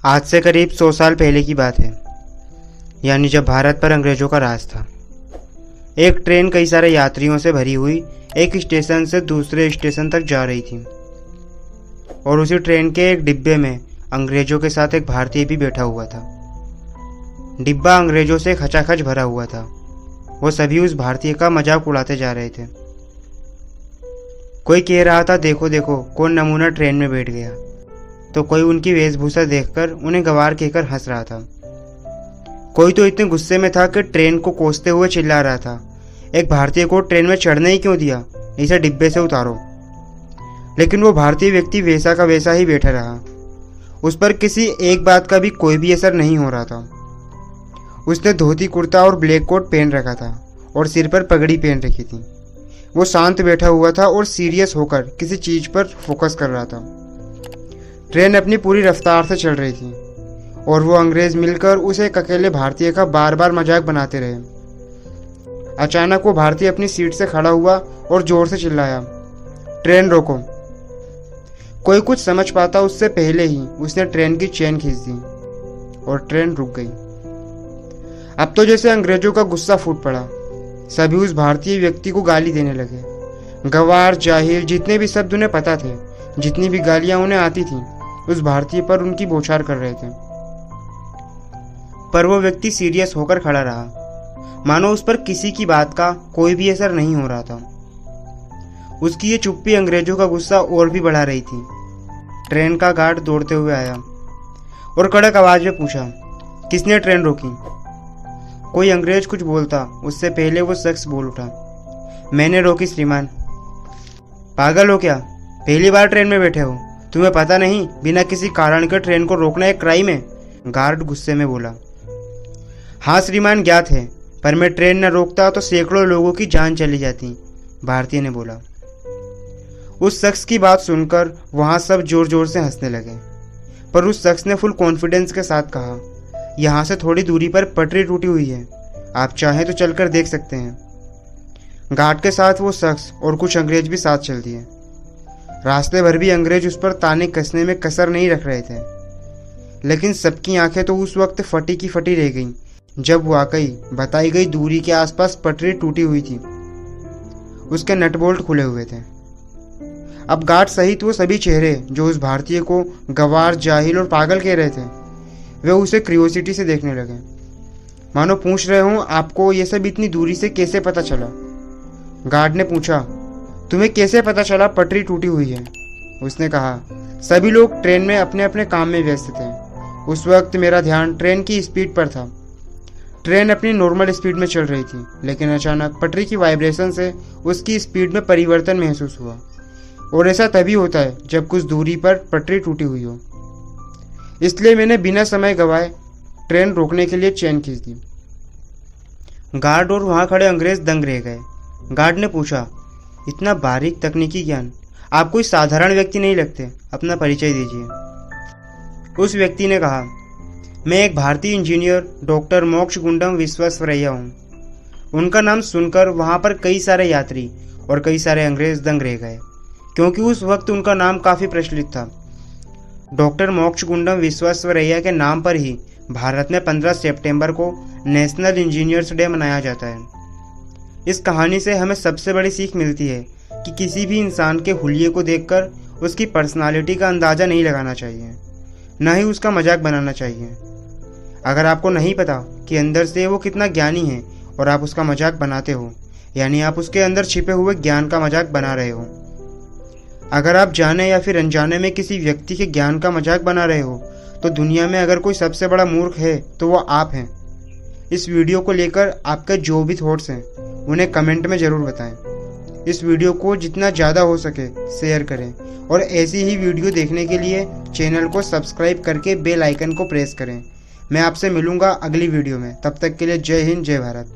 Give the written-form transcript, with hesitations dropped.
आज से करीब 100 साल पहले की बात है, यानी जब भारत पर अंग्रेजों का राज था। एक ट्रेन कई सारे यात्रियों से भरी हुई एक स्टेशन से दूसरे स्टेशन तक जा रही थी और उसी ट्रेन के एक डिब्बे में अंग्रेजों के साथ एक भारतीय भी बैठा हुआ था। डिब्बा अंग्रेजों से खचाखच भरा हुआ था। वो सभी उस भारतीय का मजाक उड़ाते जा रहे थे। कोई कह रहा था, देखो देखो कौन नमूना ट्रेन में बैठ गया, तो कोई उनकी वेशभूषा देखकर उन्हें गंवार कहकर हंस रहा था। कोई तो इतने गुस्से में था कि ट्रेन को कोसते हुए चिल्ला रहा था, एक भारतीय को ट्रेन में चढ़ने ही क्यों दिया, इसे डिब्बे से उतारो। लेकिन वो भारतीय व्यक्ति वैसा का वैसा ही बैठा रहा। उस पर किसी एक बात का भी कोई भी असर नहीं हो रहा था। उसने धोती कुर्ता और ब्लैक कोट पहन रखा था और सिर पर पगड़ी पहन रखी थी। वो शांत बैठा हुआ था और सीरियस होकर किसी चीज पर फोकस कर रहा था। ट्रेन अपनी पूरी रफ्तार से चल रही थी और वो अंग्रेज मिलकर उस एक अकेले भारतीय का बार बार मजाक बनाते रहे। अचानक वो भारतीय अपनी सीट से खड़ा हुआ और जोर से चिल्लाया, ट्रेन रोको। कोई कुछ समझ पाता उससे पहले ही उसने ट्रेन की चेन खींच दी और ट्रेन रुक गई। अब तो जैसे अंग्रेजों का गुस्सा फूट पड़ा। सभी उस भारतीय व्यक्ति को गाली देने लगे। गंवार, जाहिल, जितने भी शब्द उन्हें पता थे, जितनी भी गालियां उन्हें आती थी, उस भारतीय पर उनकी बौछार कर रहे थे। पर वो व्यक्ति सीरियस होकर खड़ा रहा, मानो उस पर किसी की बात का कोई भी असर नहीं हो रहा था। उसकी ये चुप्पी अंग्रेजों का गुस्सा और भी बढ़ा रही थी। ट्रेन का गार्ड दौड़ते हुए आया और कड़क आवाज में पूछा, किसने ट्रेन रोकी? कोई अंग्रेज कुछ बोलता उससे पहले वो शख्स बोल उठा, मैंने रोकी श्रीमान। पागल हो क्या? पहली बार ट्रेन में बैठे हो, तुम्हें पता नहीं बिना किसी कारण के ट्रेन को रोकना एक क्राइम है? गार्ड गुस्से में बोला। हाँ श्रीमान, ज्ञात है, पर मैं ट्रेन न रोकता तो सैकड़ों लोगों की जान चली जाती, भारतीय ने बोला। उस शख्स की बात सुनकर वहां सब जोर जोर से हंसने लगे, पर उस शख्स ने फुल कॉन्फिडेंस के साथ कहा, यहाँ से थोड़ी दूरी पर पटरी टूटी हुई है, आप चाहें तो चलकर देख सकते हैं। गार्ड के साथ वो शख्स और कुछ अंग्रेज भी साथ चल दिए। रास्ते भर भी अंग्रेज उस पर ताने कसने में कसर नहीं रख रहे थे, लेकिन सबकी आंखें तो उस वक्त फटी की फटी रह गईं जब वाकई बताई गई दूरी के आसपास पटरी टूटी हुई थी। उसके नट बोल्ट खुले हुए थे। अब गार्ड सहित वो सभी चेहरे जो उस भारतीय को गंवार, जाहिल और पागल कह रहे थे, वे उसे क्यूरियोसिटी से देखने लगे, मानो पूछ रहे हों, आपको ये सब इतनी दूरी से कैसे पता चला? गार्ड ने पूछा, तुम्हें कैसे पता चला पटरी टूटी हुई है? उसने कहा, सभी लोग ट्रेन में अपने अपने काम में व्यस्त थे। उस वक्त मेरा ध्यान ट्रेन की स्पीड पर था। ट्रेन अपनी नॉर्मल स्पीड में चल रही थी, लेकिन अचानक पटरी की वाइब्रेशन से उसकी स्पीड में परिवर्तन महसूस हुआ, और ऐसा तभी होता है जब कुछ दूरी पर पटरी टूटी हुई हो। इसलिए मैंने बिना समय गवाए ट्रेन रोकने के लिए चेन खींच दी। गार्ड और वहां खड़े अंग्रेज दंग रह गए। गार्ड ने पूछा, इतना बारीक तकनीकी ज्ञान, आप कोई साधारण व्यक्ति नहीं लगते, अपना परिचय दीजिए। उस व्यक्ति ने कहा, मैं एक भारतीय इंजीनियर डॉक्टर मोक्षगुंडम विश्वेश्वरैया हूँ। उनका नाम सुनकर वहां पर कई सारे यात्री और कई सारे अंग्रेज दंग रह गए, क्योंकि उस वक्त उनका नाम काफ़ी प्रचलित था। डॉक्टर मोक्षगुंडम विश्वेश्वरैया के नाम पर ही भारत में 15 सितंबर को नेशनल इंजीनियर्स डे मनाया जाता है। इस कहानी से हमें सबसे बड़ी सीख मिलती है कि किसी भी इंसान के हुलिये को देखकर उसकी पर्सनालिटी का अंदाज़ा नहीं लगाना चाहिए, न ही उसका मजाक बनाना चाहिए। अगर आपको नहीं पता कि अंदर से वो कितना ज्ञानी है और आप उसका मजाक बनाते हो, यानी आप उसके अंदर छिपे हुए ज्ञान का मजाक बना रहे हो। अगर आप जाने या फिर अनजाने में किसी व्यक्ति के ज्ञान का मजाक बना रहे हो, तो दुनिया में अगर कोई सबसे बड़ा मूर्ख है तो वो आप हैं। इस वीडियो को लेकर आपके जो भी थॉट्स हैं उन्हें कमेंट में ज़रूर बताएं। इस वीडियो को जितना ज़्यादा हो सके शेयर करें और ऐसी ही वीडियो देखने के लिए चैनल को सब्सक्राइब करके बेल आइकन को प्रेस करें। मैं आपसे मिलूंगा अगली वीडियो में। तब तक के लिए जय हिंद, जय भारत।